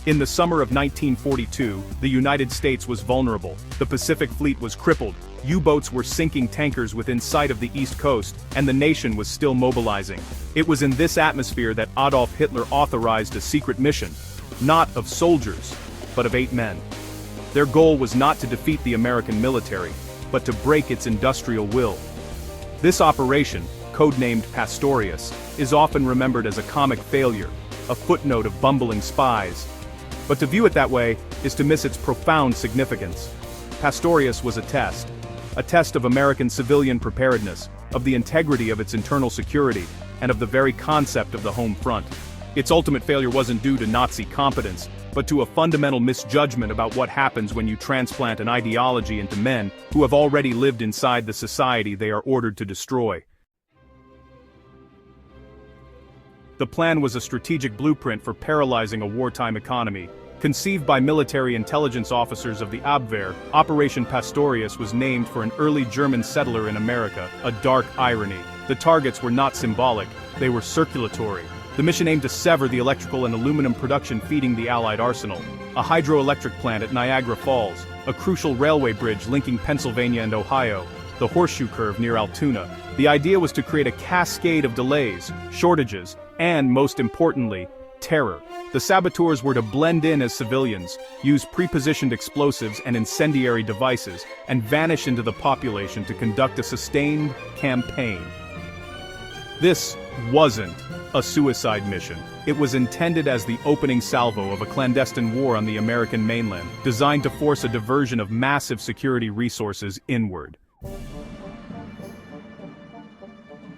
In the summer of 1942, the United States was vulnerable. The Pacific Fleet was crippled, U-boats were sinking tankers within sight of the East Coast, and the nation was still mobilizing. It was in this atmosphere that Adolf Hitler authorized a secret mission, not of soldiers, but of 8 men. Their goal was not to defeat the American military, but to break its industrial will. This operation, codenamed Pastorius, is often remembered as a comic failure, a footnote of bumbling spies. But to view it that way is to miss its profound significance. Pastorius was a test of American civilian preparedness, of the integrity of its internal security, and of the very concept of the home front. Its ultimate failure wasn't due to Nazi competence, but to a fundamental misjudgment about what happens when you transplant an ideology into men who have already lived inside the society they are ordered to destroy. The plan was a strategic blueprint for paralyzing a wartime economy. Conceived by military intelligence officers of the Abwehr, Operation Pastorius was named for an early German settler in America, a dark irony. The targets were not symbolic, they were circulatory. The mission aimed to sever the electrical and aluminum production feeding the Allied arsenal. A hydroelectric plant at Niagara Falls, a crucial railway bridge linking Pennsylvania and Ohio, the Horseshoe Curve near Altoona. The idea was to create a cascade of delays, shortages, and, most importantly, terror. The saboteurs were to blend in as civilians, use pre-positioned explosives and incendiary devices, and vanish into the population to conduct a sustained campaign. This wasn't a suicide mission. It was intended as the opening salvo of a clandestine war on the American mainland, designed to force a diversion of massive security resources inward.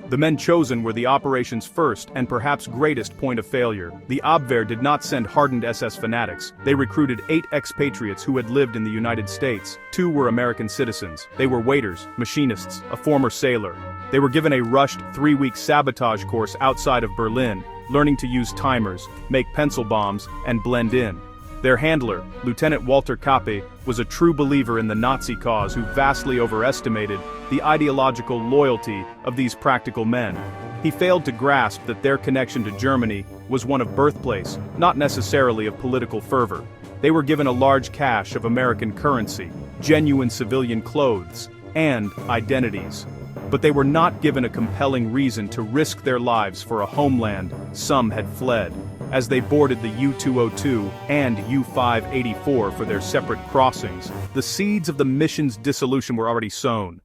The men chosen were the operation's first and perhaps greatest point of failure. The Abwehr did not send hardened SS fanatics. They recruited 8 expatriates who had lived in the United States. 2 were American citizens. They were waiters, machinists, a former sailor. They were given a rushed 3-week sabotage course outside of Berlin, learning to use timers, make pencil bombs, and blend in. Their handler, Lieutenant Walter Kappe, was a true believer in the Nazi cause who vastly overestimated the ideological loyalty of these practical men. He failed to grasp that their connection to Germany was one of birthplace, not necessarily of political fervor. They were given a large cache of American currency, genuine civilian clothes, and identities. But they were not given a compelling reason to risk their lives for a homeland some had fled. As they boarded the U-202 and U-584 for their separate crossings, the seeds of the mission's dissolution were already sown.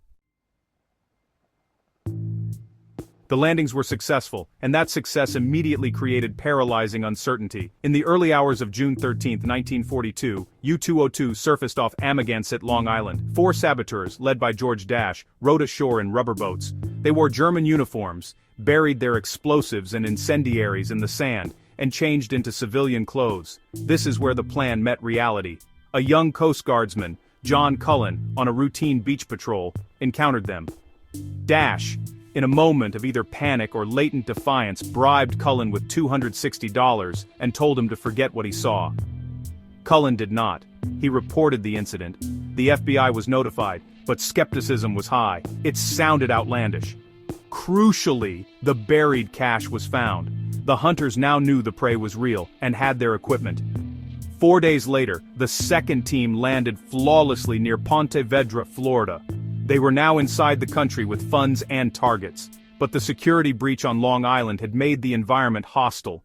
The landings were successful, and that success immediately created paralyzing uncertainty. In the early hours of June 13, 1942, U-202 surfaced off Amagansett, Long Island. 4 saboteurs, led by George Dash, rowed ashore in rubber boats. They wore German uniforms, buried their explosives and incendiaries in the sand, and changed into civilian clothes. This is where the plan met reality. A young Coast Guardsman, John Cullen, on a routine beach patrol, encountered them. Dash, in a moment of either panic or latent defiance, bribed Cullen with $260 and told him to forget what he saw. Cullen did not. He reported the incident. The FBI was notified, but skepticism was high. It sounded outlandish. Crucially, the buried cache was found. The hunters now knew the prey was real and had their equipment. 4 days later, the second team landed flawlessly near Ponte Vedra, Florida. They were now inside the country with funds and targets, but the security breach on Long Island had made the environment hostile.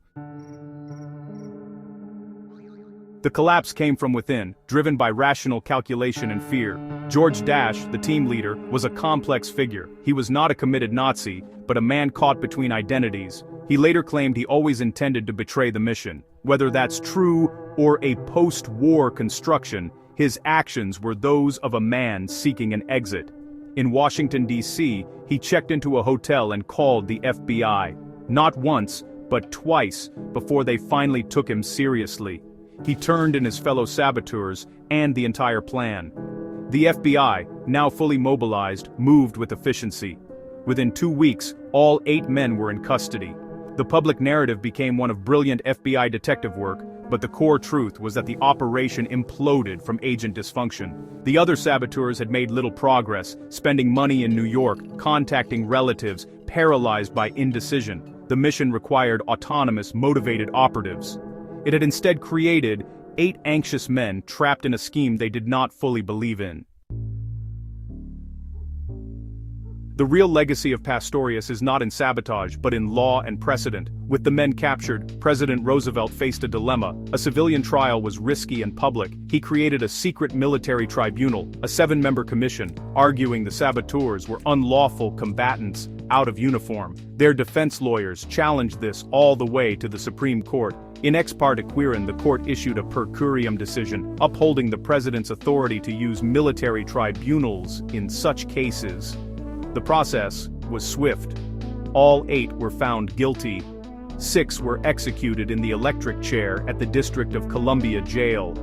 The collapse came from within, driven by rational calculation and fear. George Dash, the team leader, was a complex figure. He was not a committed Nazi, but a man caught between identities. He later claimed he always intended to betray the mission. Whether that's true or a post-war construction, his actions were those of a man seeking an exit. In Washington, D.C., he checked into a hotel and called the FBI. Not once, but twice, before they finally took him seriously. He turned in his fellow saboteurs and the entire plan. The FBI, now fully mobilized, moved with efficiency. Within 2 weeks, all 8 men were in custody. The public narrative became one of brilliant FBI detective work, but the core truth was that the operation imploded from agent dysfunction. The other saboteurs had made little progress, spending money in New York, contacting relatives, paralyzed by indecision. The mission required autonomous, motivated operatives. It had instead created 8 anxious men trapped in a scheme they did not fully believe in. The real legacy of Pastorius is not in sabotage but in law and precedent. With the men captured, President Roosevelt faced a dilemma. A civilian trial was risky and public. He created a secret military tribunal, a 7-member commission, arguing the saboteurs were unlawful combatants out of uniform. Their defense lawyers challenged this all the way to the Supreme Court. In ex parte quorum, the court issued a per curiam decision, upholding the president's authority to use military tribunals in such cases. The process was swift. All 8 were found guilty. 6 were executed in the electric chair at the District of Columbia jail.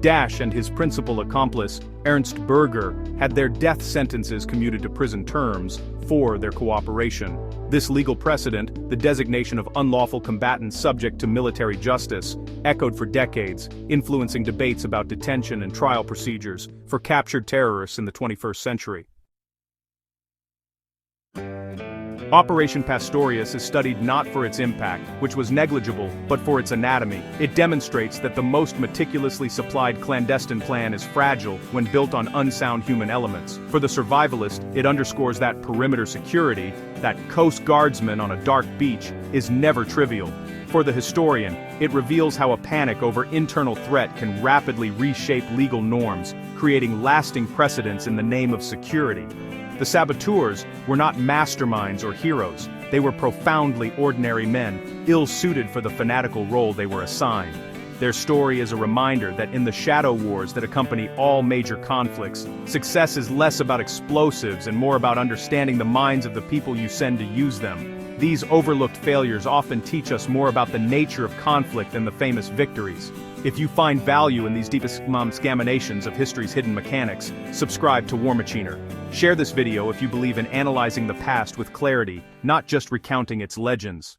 Dash and his principal accomplice, Ernst Berger, had their death sentences commuted to prison terms for their cooperation. This legal precedent, the designation of unlawful combatants subject to military justice, echoed for decades, influencing debates about detention and trial procedures for captured terrorists in the 21st century. Operation Pastorius is studied not for its impact, which was negligible, but for its anatomy. It demonstrates that the most meticulously supplied clandestine plan is fragile when built on unsound human elements. For the survivalist, it underscores that perimeter security, that Coast Guardsman on a dark beach, is never trivial. For the historian, it reveals how a panic over internal threat can rapidly reshape legal norms, creating lasting precedents in the name of security. The saboteurs were not masterminds or heroes. They were profoundly ordinary men, ill-suited for the fanatical role they were assigned. Their story is a reminder that in the shadow wars that accompany all major conflicts, success is less about explosives and more about understanding the minds of the people you send to use them. These overlooked failures often teach us more about the nature of conflict than the famous victories. If you find value in these deepest scaminations of history's hidden mechanics, subscribe to War Machiner. Share this video if you believe in analyzing the past with clarity, not just recounting its legends.